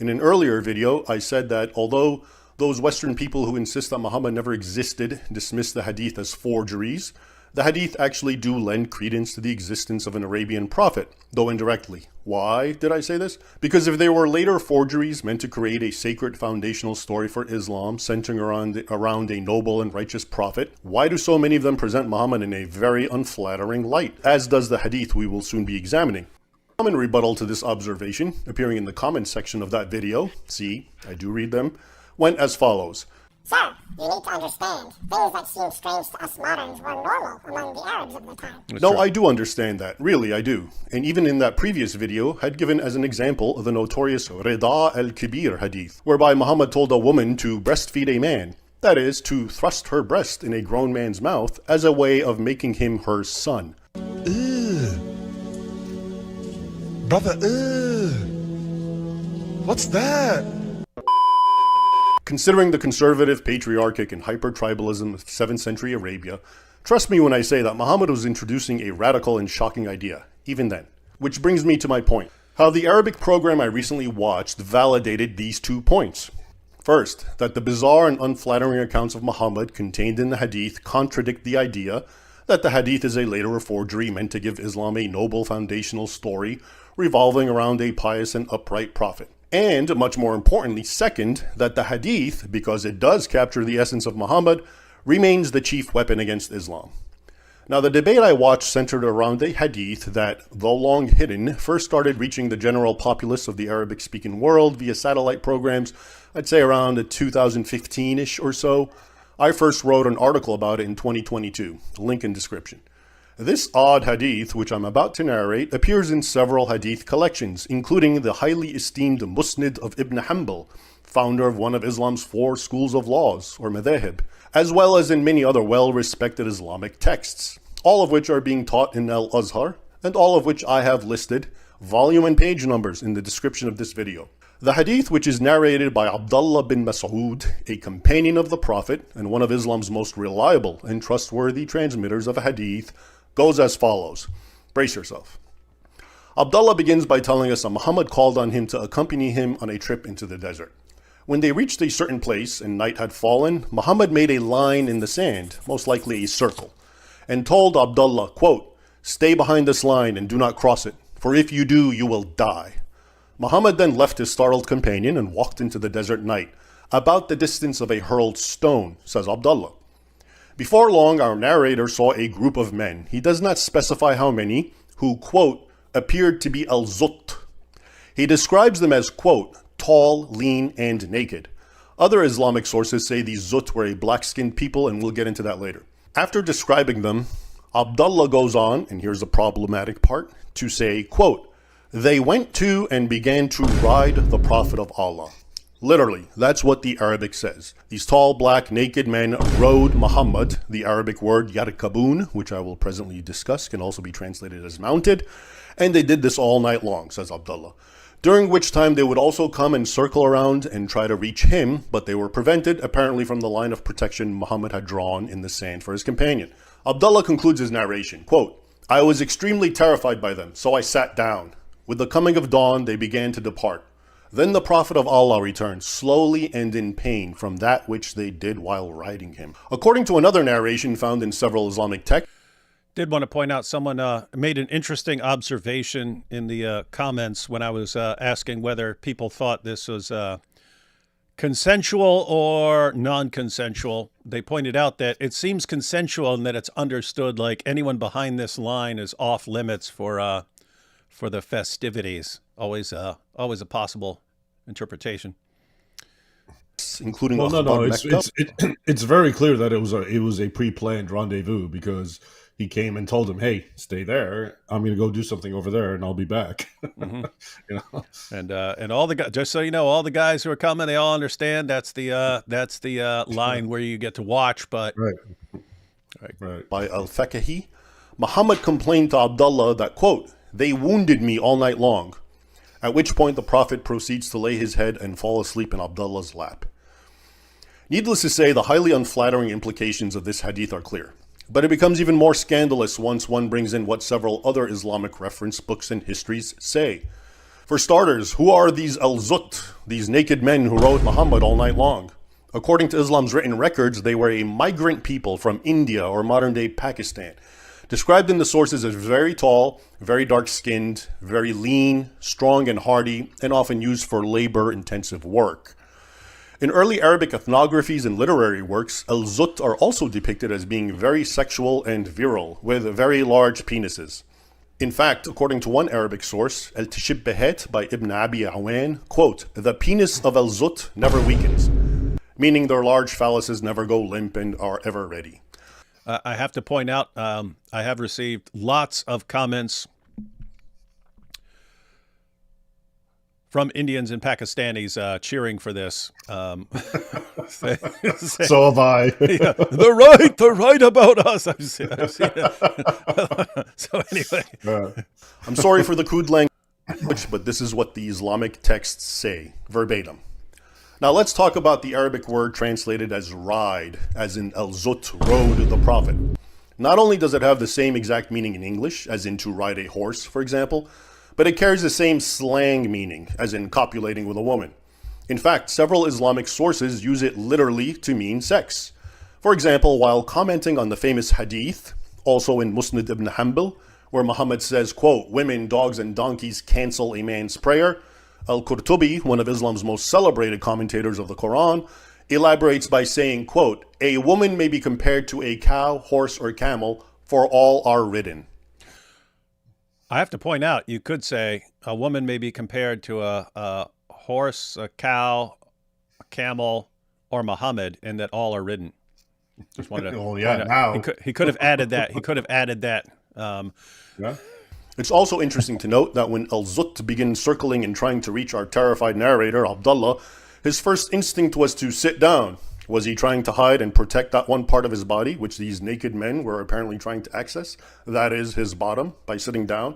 In an earlier video, I said that although those Western people who insist that Muhammad never existed dismiss the Hadith as forgeries, the Hadith actually do lend credence to the existence of an Arabian prophet, though indirectly. Why did I say this? Because if they were later forgeries meant to create a sacred foundational story for Islam centering around a noble and righteous prophet, why do so many of them present Muhammad in a very unflattering light, as does the Hadith we will soon be examining? A common rebuttal to this observation, appearing in the comments section of that video, see, I do read them, went as follows. Sir, you need to understand, things that seem strange to us moderns were normal among the Arabs of the time. No, I do understand that. Really, I do. And even in that previous video, had given as an example the notorious Ridden al-Kibir hadith, whereby Muhammad told a woman to breastfeed a man. That is, to thrust her breast in a grown man's mouth as a way of making him her son. Brother, what's that? Considering the conservative, patriarchic, and hyper-tribalism of 7th century Arabia, trust me when I say that Muhammad was introducing a radical and shocking idea, even then. Which brings me to my point. How the Arabic program I recently watched validated these 2 points. First, that the bizarre and unflattering accounts of Muhammad contained in the Hadith contradict the idea that the Hadith is a later forgery meant to give Islam a noble foundational story revolving around a pious and upright prophet. And, much more importantly, second, that the Hadith, because it does capture the essence of Muhammad, remains the chief weapon against Islam. Now, the debate I watched centered around a Hadith that, though long hidden, first started reaching the general populace of the Arabic-speaking world via satellite programs, I'd say around 2015-ish or so. I first wrote an article about it in 2022, link in description. This odd hadith, which I'm about to narrate, appears in several hadith collections, including the highly esteemed Musnad of Ibn Hanbal, founder of one of Islam's 4 schools of laws, or madhahib, as well as in many other well-respected Islamic texts, all of which are being taught in Al-Azhar, and all of which I have listed, volume and page numbers in the description of this video. The hadith, which is narrated by Abdullah bin Mas'ud, a companion of the Prophet, and one of Islam's most reliable and trustworthy transmitters of a hadith, goes as follows. Brace yourself. Abdullah begins by telling us that Muhammad called on him to accompany him on a trip into the desert. When they reached a certain place and night had fallen, Muhammad made a line in the sand, most likely a circle, and told Abdullah, quote, "Stay behind this line and do not cross it, for if you do, you will die." Muhammad then left his startled companion and walked into the desert night, about the distance of a hurled stone, says Abdullah. Before long, our narrator saw a group of men, he does not specify how many, who, quote, appeared to be Al-Zutt. He describes them as, quote, tall, lean, and naked. Other Islamic sources say these Zutt were a black-skinned people, and we'll get into that later. After describing them, Abdullah goes on, and here's the problematic part, to say, quote, they went to and began to ride the Prophet of Allah. Literally, that's what the Arabic says. These tall, black, naked men rode Muhammad. The Arabic word yarkabun, which I will presently discuss, can also be translated as mounted. And they did this all night long, says Abdullah. During which time they would also come and circle around and try to reach him, but they were prevented, apparently from the line of protection Muhammad had drawn in the sand for his companion. Abdullah concludes his narration, quote, I was extremely terrified by them, so I sat down. With the coming of dawn, they began to depart. Then the Prophet of Allah returned, slowly and in pain, from that which they did while riding him. According to another narration found in several Islamic texts, did want to point out someone made an interesting observation in the comments when I was asking whether people thought this was consensual or non-consensual. They pointed out that it seems consensual and that it's understood like anyone behind this line is off limits for the festivities. Always a possible interpretation. Including it's very clear that it was a pre-planned rendezvous, because he came and told him, "Hey, stay there. I'm going to go do something over there, and I'll be back." Mm-hmm. You know? And all the guys, just so you know, all the guys who are coming, they all understand that's the line where you get to watch. But right. By Al-Faqahi, Muhammad complained to Abdullah that, quote, they wounded me all night long. At which point the Prophet proceeds to lay his head and fall asleep in Abdullah's lap. Needless to say, the highly unflattering implications of this hadith are clear. But it becomes even more scandalous once one brings in what several other Islamic reference books and histories say. For starters, who are these Al-Zutt, these naked men who rode Muhammad all night long? According to Islam's written records, they were a migrant people from India or modern-day Pakistan, described in the sources as very tall, very dark-skinned, very lean, strong and hardy, and often used for labor-intensive work. In early Arabic ethnographies and literary works, Al-Zutt are also depicted as being very sexual and virile, with very large penises. In fact, according to one Arabic source, Al-Tashibbahat by Ibn Abi Awan, quote, "The penis of Al-Zutt never weakens," meaning their large phalluses never go limp and are ever ready. I have to point out, I have received lots of comments from Indians and Pakistanis cheering for this. So have I. Yeah, they're right about us. I've seen it. So anyway. I'm sorry for the crude language, but this is what the Islamic texts say, verbatim. Now let's talk about the Arabic word translated as ride, as in Al-Zutt rode the Prophet. Not only does it have the same exact meaning in English, as in to ride a horse, for example, but it carries the same slang meaning, as in copulating with a woman. In fact, several Islamic sources use it literally to mean sex. For example, while commenting on the famous Hadith, also in Musnad ibn Hanbal, where Muhammad says, quote, "Women, dogs, and donkeys cancel a man's prayer," Al-Qurtubi, one of Islam's most celebrated commentators of the Quran, elaborates by saying, quote, "A woman may be compared to a cow, horse, or camel, for all are ridden." I have to point out, you could say a woman may be compared to a horse, a cow, a camel, or Muhammad, and that all are ridden. Just wanted to. Oh yeah, now he could have added that. He could have added that. yeah. It's also interesting to note that when Al-Zutt begins circling and trying to reach our terrified narrator, Abdullah, his first instinct was to sit down. Was he trying to hide and protect that one part of his body, which these naked men were apparently trying to access? That is, his bottom, by sitting down?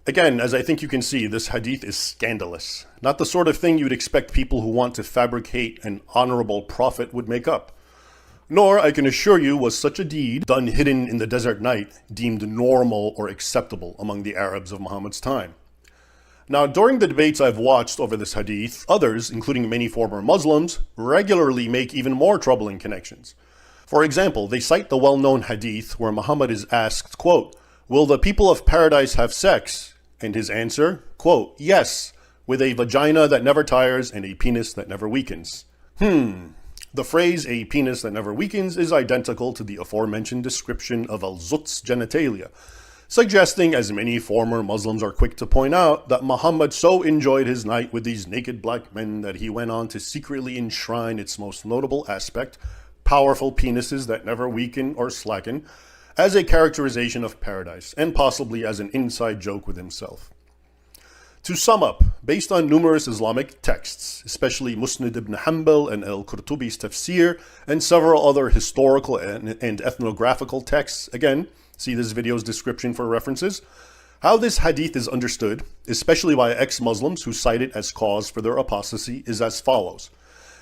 Again, as I think you can see, this hadith is scandalous. Not the sort of thing you'd expect people who want to fabricate an honorable prophet would make up. Nor, I can assure you, was such a deed, done hidden in the desert night, deemed normal or acceptable among the Arabs of Muhammad's time. Now, during the debates I've watched over this hadith, others, including many former Muslims, regularly make even more troubling connections. For example, they cite the well-known hadith where Muhammad is asked, quote, "Will the people of paradise have sex?" And his answer, quote, "Yes, with a vagina that never tires and a penis that never weakens." The phrase "a penis that never weakens" is identical to the aforementioned description of Al-Zutt's genitalia, suggesting, as many former Muslims are quick to point out, that Muhammad so enjoyed his night with these naked black men that he went on to secretly enshrine its most notable aspect, powerful penises that never weaken or slacken, as a characterization of paradise, and possibly as an inside joke with himself. To sum up, based on numerous Islamic texts, especially Musnad ibn Hanbal and Al-Qurtubi's tafsir, and several other historical and ethnographical texts, again, see this video's description for references, how this hadith is understood, especially by ex-Muslims who cite it as cause for their apostasy, is as follows.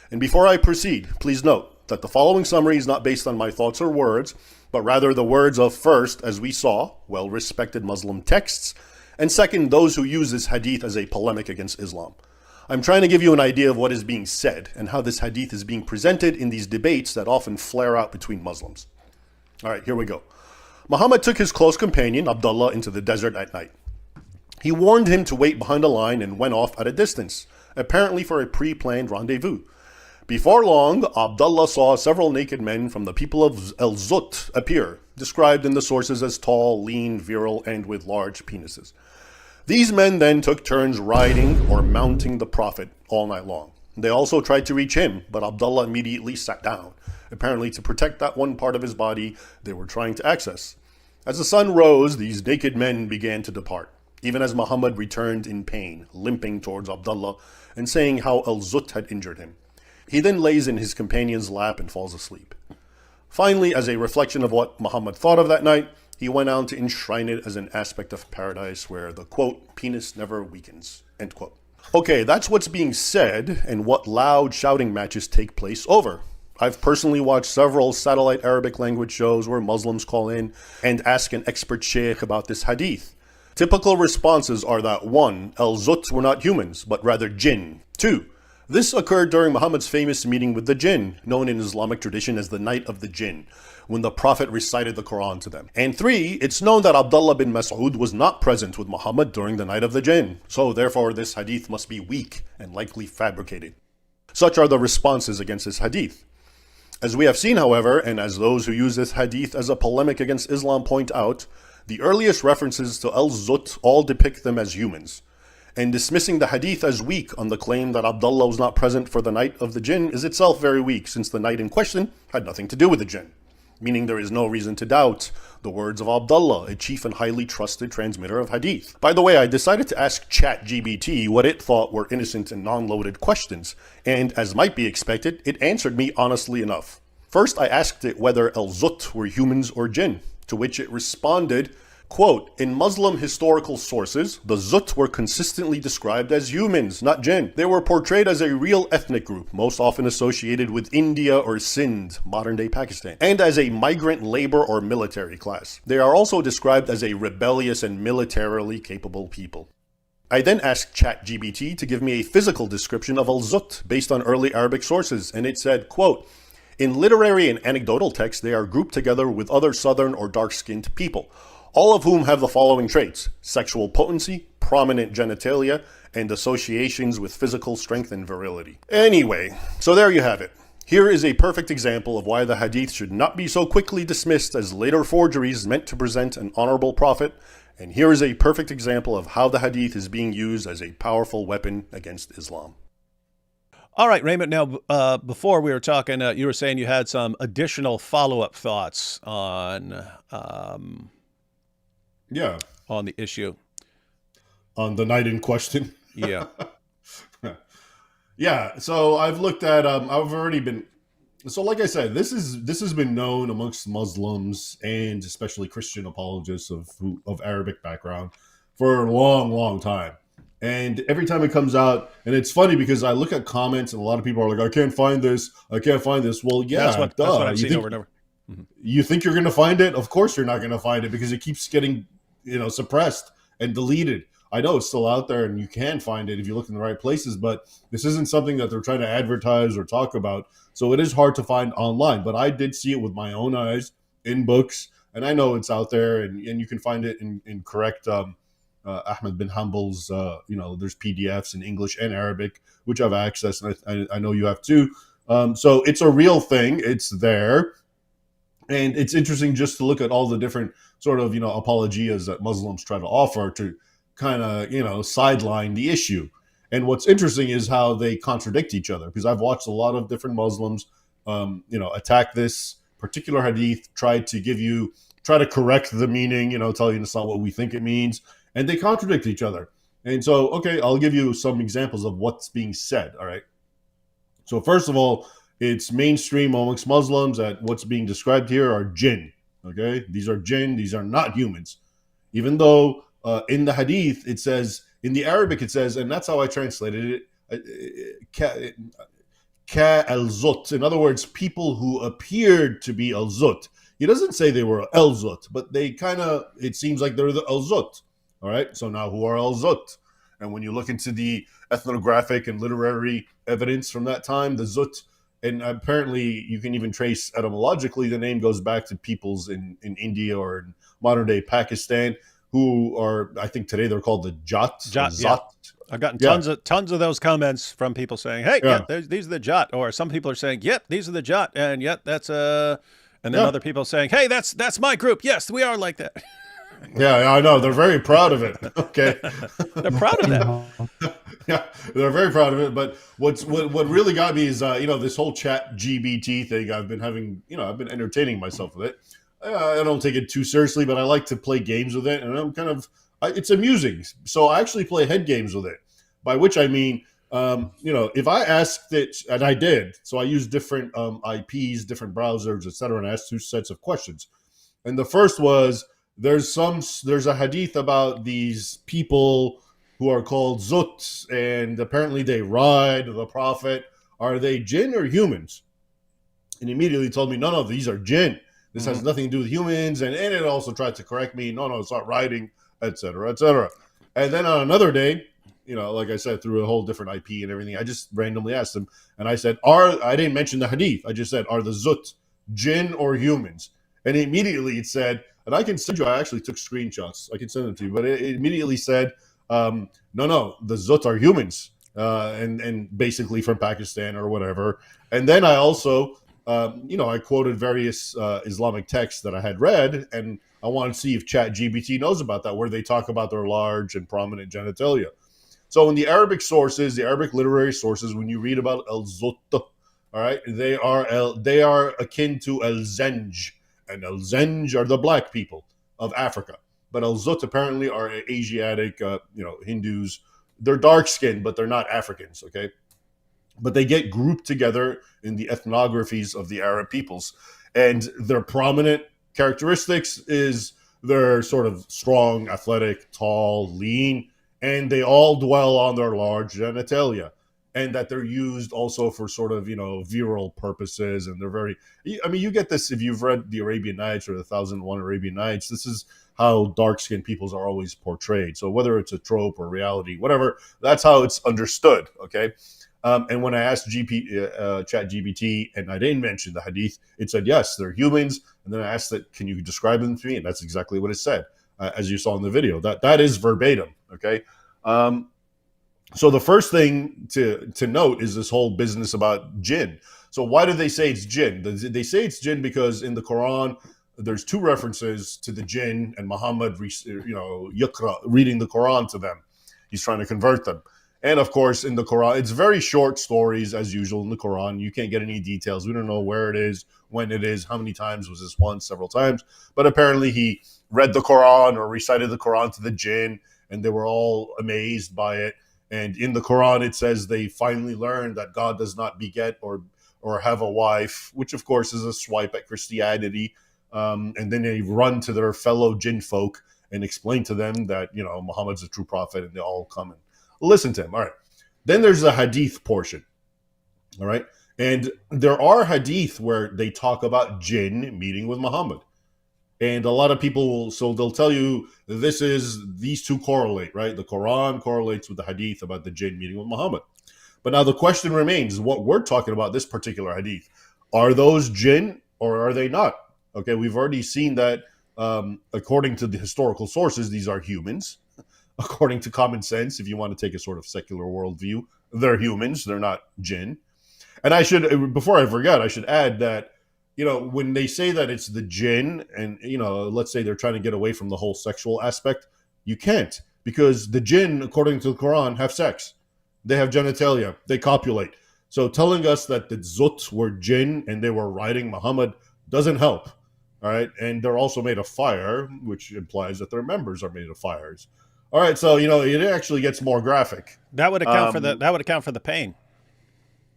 And before I proceed, please note that the following summary is not based on my thoughts or words, but rather the words of first, as we saw, well-respected Muslim texts, and second, those who use this hadith as a polemic against Islam. I'm trying to give you an idea of what is being said and how this hadith is being presented in these debates that often flare out between Muslims. All right, here we go. Muhammad took his close companion, Abdullah, into the desert at night. He warned him to wait behind a line and went off at a distance, apparently for a pre-planned rendezvous. Before long, Abdullah saw several naked men from the people of Al-Zutt appear, described in the sources as tall, lean, virile, and with large penises. These men then took turns riding or mounting the Prophet all night long. They also tried to reach him, but Abdullah immediately sat down, apparently to protect that one part of his body they were trying to access. As the sun rose, these naked men began to depart, even as Muhammad returned in pain, limping towards Abdullah and saying how Al-Zutt had injured him. He then lays in his companion's lap and falls asleep. Finally, as a reflection of what Muhammad thought of that night, he went on to enshrine it as an aspect of paradise where the, quote, "penis never weakens," end quote. Okay, that's what's being said and what loud shouting matches take place over. I've personally watched several satellite Arabic language shows where Muslims call in and ask an expert sheikh about this hadith. Typical responses are that 1. Al-Zutt were not humans, but rather jinn. 2. This occurred during Muhammad's famous meeting with the jinn, known in Islamic tradition as the Night of the Jinn, when the Prophet recited the Quran to them. And 3. It's known that Abdullah bin Mas'ud was not present with Muhammad during the Night of the Jinn, so therefore this hadith must be weak and likely fabricated. Such are the responses against this hadith. As we have seen, however, and as those who use this hadith as a polemic against Islam point out, the earliest references to Al-Zutt all depict them as humans. And dismissing the hadith as weak on the claim that Abdullah was not present for the Night of the Jinn is itself very weak, since the night in question had nothing to do with the jinn. Meaning there is no reason to doubt the words of Abdullah, a chief and highly trusted transmitter of hadith. By the way, I decided to ask ChatGPT what it thought were innocent and non-loaded questions, and as might be expected, it answered me honestly enough. First, I asked it whether Al-Zutt were humans or jinn, to which it responded, quote, in Muslim historical sources, the Zutt were consistently described as humans, not jinn. They were portrayed as a real ethnic group, most often associated with India or Sindh, modern-day Pakistan, and as a migrant labor or military class. They are also described as a rebellious and militarily capable people. I then asked ChatGPT to give me a physical description of Al-Zutt based on early Arabic sources, and it said, quote, in literary and anecdotal texts, they are grouped together with other southern or dark-skinned people, all of whom have the following traits: sexual potency, prominent genitalia, and associations with physical strength and virility. Anyway, so there you have it. Here is a perfect example of why the hadith should not be so quickly dismissed as later forgeries meant to present an honorable prophet, and here is a perfect example of how the hadith is being used as a powerful weapon against Islam. All right, Raymond. Now, before we were talking, you were saying you had some additional follow-up thoughts on Yeah. on the issue. On the night in question. Yeah. Yeah. So I've looked at, I've already been, so like I said, this has been known amongst Muslims and especially Christian apologists of Arabic background for a long, long time. And every time it comes out, and it's funny because I look at comments and a lot of people are like, I can't find this. Well, yeah, that's what I've seen over and over. You think you're going to find it? Of course you're not going to find it because it keeps getting, suppressed and deleted. I know it's still out there and you can find it if you look in the right places, but this isn't something that they're trying to advertise or talk about. So it is hard to find online, but I did see it with my own eyes in books, and I know it's out there, and you can find it in correct Ahmed bin Hanbal's, there's PDFs in English and Arabic, which I've accessed, and I know you have too. So it's a real thing. It's there. And it's interesting just to look at all the different sort of, apologias that Muslims try to offer to kind of, sideline the issue. And what's interesting is how they contradict each other, because I've watched a lot of different Muslims, attack this particular hadith, try to correct the meaning, tell you it's not what we think it means. And they contradict each other. And so, okay, I'll give you some examples of what's being said, all right? So first of all, it's mainstream amongst Muslims that what's being described here are jinn, okay? These are jinn, these are not humans. Even though in the hadith, it says, in the Arabic it says, and that's how I translated it, ka al-Zutt. In other words, people who appeared to be al-Zutt. He doesn't say they were al-Zutt, but they it seems like they're the al-Zutt. All right, so now who are Al-Zutt? And when you look into the ethnographic and literary evidence from that time, the Zutt, and apparently you can even trace etymologically, the name goes back to peoples in India or in modern-day Pakistan who are, I think today they're called the Jat. Jat, yeah. I've gotten tons of those comments from people saying, hey, these are the Jat. Or some people are saying, yep, these are the Jat. And yet that's and then other people saying, hey, that's my group. Yes, we are like that. Yeah, I know. They're very proud of it. Okay. They're proud of that. Yeah, they're very proud of it. But what really got me is, this whole chat GBT thing. I've been entertaining myself with it. I don't take it too seriously, but I like to play games with it. And it's amusing. So I actually play head games with it, by which I mean, if I asked it, and I did, so I used different IPs, different browsers, etc., and asked two sets of questions. And the first was, there's a hadith about these people who are called Zutt, and apparently they ride the Prophet. Are they jinn or humans? And he immediately told me, no, these are jinn. This has nothing to do with humans. And it also tried to correct me. No, it's not riding. etc., etc. And then on another day, like I said, through a whole different IP and everything, I just randomly asked him, and I said, I didn't mention the hadith. I just said, are the Zutt jinn or humans? And immediately it said, and I can send you, I actually took screenshots. I can send them to you, but it immediately said, no, the Zutt are humans, and basically from Pakistan or whatever. And then I also, I quoted various Islamic texts that I had read, and I wanted to see if ChatGPT knows about that, where they talk about their large and prominent genitalia. So in the Arabic sources, the Arabic literary sources, when you read about Al-Zutt, all right, they are akin to Al-Zenj, and Al-Zenj are the black people of Africa. But Al-Zutt apparently are Asiatic, Hindus. They're dark skinned, but they're not Africans, okay? But they get grouped together in the ethnographies of the Arab peoples. And their prominent characteristics is they're sort of strong, athletic, tall, lean, and they all dwell on their large genitalia. And that they're used also for sort of, virile purposes. And they're very, you get this if you've read the Arabian Nights or the 1001 Arabian Nights. This is how dark-skinned peoples are always portrayed. So whether it's a trope or reality, whatever, that's how it's understood, okay? And when I asked ChatGPT, and I didn't mention the hadith, it said, yes, they're humans. And then I asked it, can you describe them to me? And that's exactly what it said, as you saw in the video. That is verbatim, okay? So the first thing to note is this whole business about jinn. So why do they say it's jinn? They say it's jinn because in the Quran, there's two references to the jinn and Muhammad, yaqra, reading the Quran to them. He's trying to convert them. And of course, in the Quran, it's very short stories as usual in the Quran. You can't get any details. We don't know where it is, when it is, how many times was this once, several times. But apparently he read the Quran or recited the Quran to the jinn, and they were all amazed by it. And in the Quran, it says they finally learned that God does not beget or have a wife, which of course is a swipe at Christianity. And then they run to their fellow jinn folk and explain to them that, Muhammad's a true prophet, and they all come and listen to him. All right. Then there's the hadith portion. All right. And there are hadith where they talk about jinn meeting with Muhammad. And a lot of people they'll tell you these two correlate, right? The Quran correlates with the hadith about the jinn meeting with Muhammad. But now the question remains, what we're talking about, this particular hadith, are those jinn or are they not? Okay, we've already seen that according to the historical sources, these are humans. According to common sense, if you want to take a sort of secular worldview, they're humans, they're not jinn. And before I forget, I should add that, when they say that it's the jinn and, let's say they're trying to get away from the whole sexual aspect, you can't, because the jinn, according to the Quran, have sex. They have genitalia. They copulate. So telling us that the Zutt were jinn and they were riding Muhammad doesn't help. All right. And they're also made of fire, which implies that their members are made of fires. All right, so it actually gets more graphic. That would account for the pain.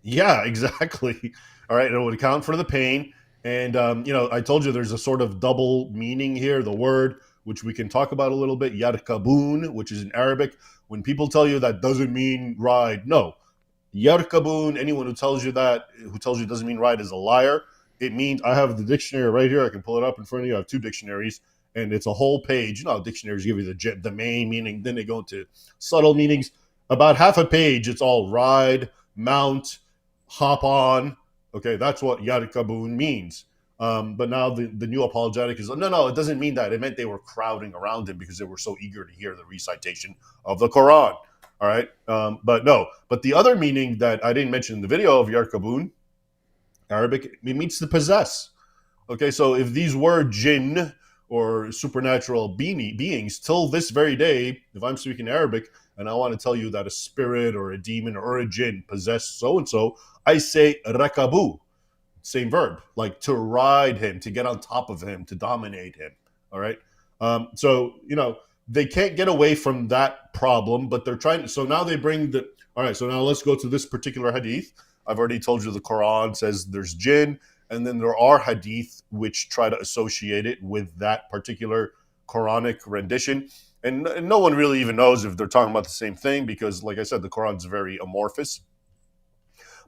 Yeah, exactly. All right, it would account for the pain, and I told you there's a sort of double meaning here. The word, which we can talk about a little bit, yarkabun, which is in Arabic. When people tell you that doesn't mean ride, no, yarkabun. Anyone who tells you it doesn't mean ride is a liar. It means, I have the dictionary right here. I can pull it up in front of you. I have two dictionaries. And it's a whole page. Dictionaries give you the main meaning. Then they go into subtle meanings. About half a page, it's all ride, mount, hop on. Okay, that's what yarkabun means. But now the new apologetic is, no, it doesn't mean that. It meant they were crowding around him because they were so eager to hear the recitation of the Quran. All right, but no. But the other meaning that I didn't mention in the video of yarkabun, Arabic, it means to possess. Okay, so if these were jinn, or supernatural beings, till this very day, if I'm speaking Arabic and I want to tell you that a spirit or a demon or a jinn possessed so-and-so, I say rakabu, same verb, like to ride him, to get on top of him, to dominate him, all right? So they can't get away from that problem, but they're trying to, so now they bring all right, so now let's go to this particular hadith. I've already told you the Quran says there's jinn, and then there are hadith which try to associate it with that particular Quranic rendition. And no one really even knows if they're talking about the same thing because, like I said, the Quran's very amorphous.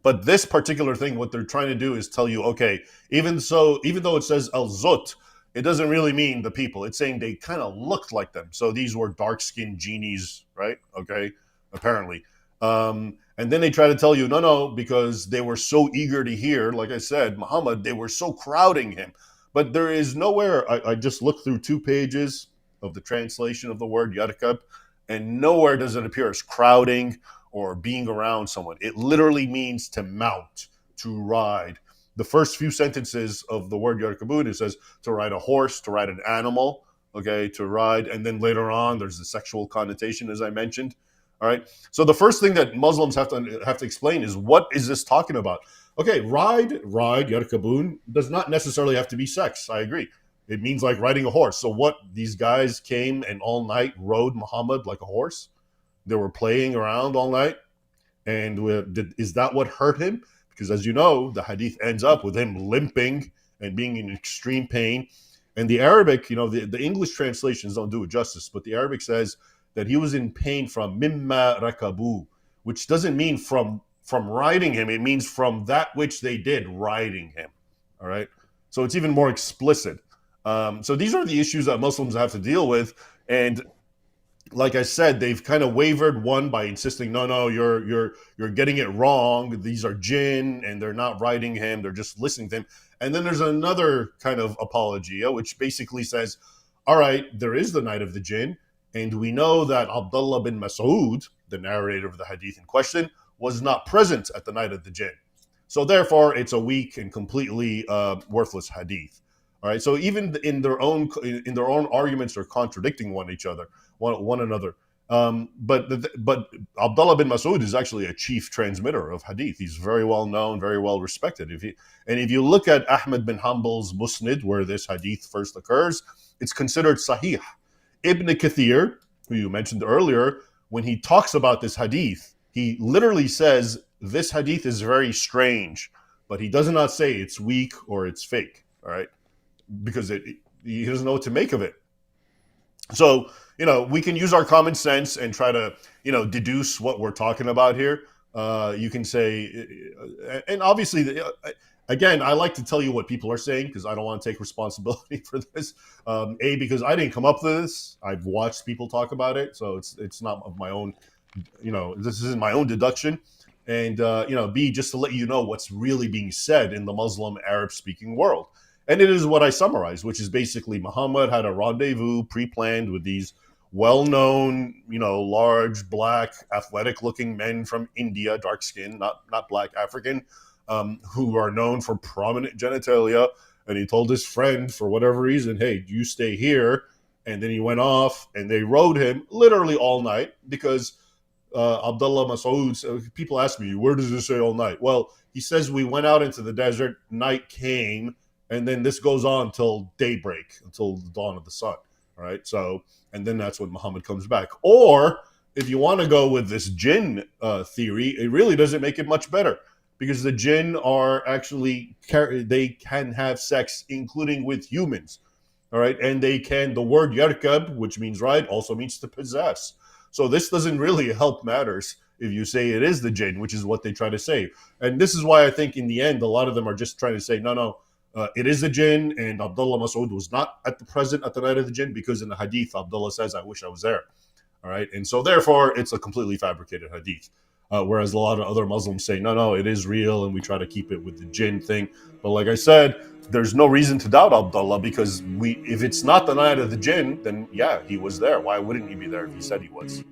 But this particular thing, what they're trying to do is tell you, okay, even though it says Al-Zutt, it doesn't really mean the people. It's saying they kind of looked like them. So these were dark-skinned genies, right? Okay, apparently. And then they try to tell you, no, because they were so eager to hear, like I said, Muhammad, they were so crowding him. But there is nowhere, I just looked through 2 pages of the translation of the word yarkab, and nowhere does it appear as crowding or being around someone. It literally means to mount, to ride. The first few sentences of the word yarkabun, it says to ride a horse, to ride an animal, okay, to ride. And then later on, there's the sexual connotation, as I mentioned. All right. So the first thing that Muslims have to explain is, what is this talking about? Okay, ride, yarkabun does not necessarily have to be sex. I agree. It means like riding a horse. So what, these guys came and all night rode Muhammad like a horse? They were playing around all night? And is that what hurt him? Because as you know, the hadith ends up with him limping and being in extreme pain. And the Arabic, the English translations don't do it justice, but the Arabic says that he was in pain from mimma rakabu, which doesn't mean from riding him. It means from that which they did riding him. All right. So it's even more explicit. So these are the issues that Muslims have to deal with. And like I said, they've kind of wavered, one by insisting, no, you're getting it wrong. These are jinn and they're not riding him. They're just listening to him. And then there's another kind of apologia, which basically says, all right, there is the night of the jinn. And we know that Abdullah bin Mas'ud, the narrator of the hadith in question, was not present at the night of the jinn. So therefore, it's a weak and completely worthless hadith. All right. So even in their own arguments, they're contradicting one another. But Abdullah bin Mas'ud is actually a chief transmitter of hadith. He's very well known, very well respected. If you look at Ahmad bin Hanbal's Musnad, where this hadith first occurs, it's considered sahih. Ibn Kathir, who you mentioned earlier, when he talks about this hadith, he literally says this hadith is very strange, but he does not say it's weak or it's fake. All right. Because he doesn't know what to make of it. So, we can use our common sense and try to, deduce what we're talking about here. You can say, and obviously, again, I like to tell you what people are saying because I don't want to take responsibility for this. Because I didn't come up with this. I've watched people talk about it. So it's not of my own, this isn't my own deduction. And, B, just to let you know what's really being said in the Muslim Arab-speaking world. And it is what I summarized, which is basically Muhammad had a rendezvous pre-planned with these well-known, large, black, athletic-looking men from India, dark skin, not black, African, who are known for prominent genitalia. And he told his friend, for whatever reason, hey, you stay here. And then he went off, and they rode him literally all night because Abdullah Mas'ud, people ask me, where does it say all night? Well, he says we went out into the desert, night came, and then this goes on till daybreak, until the dawn of the sun. All right. So, and then that's when Muhammad comes back. Or if you want to go with this jinn theory, it really doesn't make it much better because the jinn are actually, they can have sex, including with humans. All right. And the word yarkab, which means ride, also means to possess. So this doesn't really help matters if you say it is the jinn, which is what they try to say. And this is why I think in the end, a lot of them are just trying to say, no, it is a jinn, and Abdullah Mas'ud was not present at the night of the jinn because in the hadith, Abdullah says, I wish I was there. All right. And so therefore, it's a completely fabricated hadith. Whereas a lot of other Muslims say, no, it is real, and we try to keep it with the jinn thing. But like I said, there's no reason to doubt Abdullah because if it's not the night of the jinn, then yeah, he was there. Why wouldn't he be there if he said he was?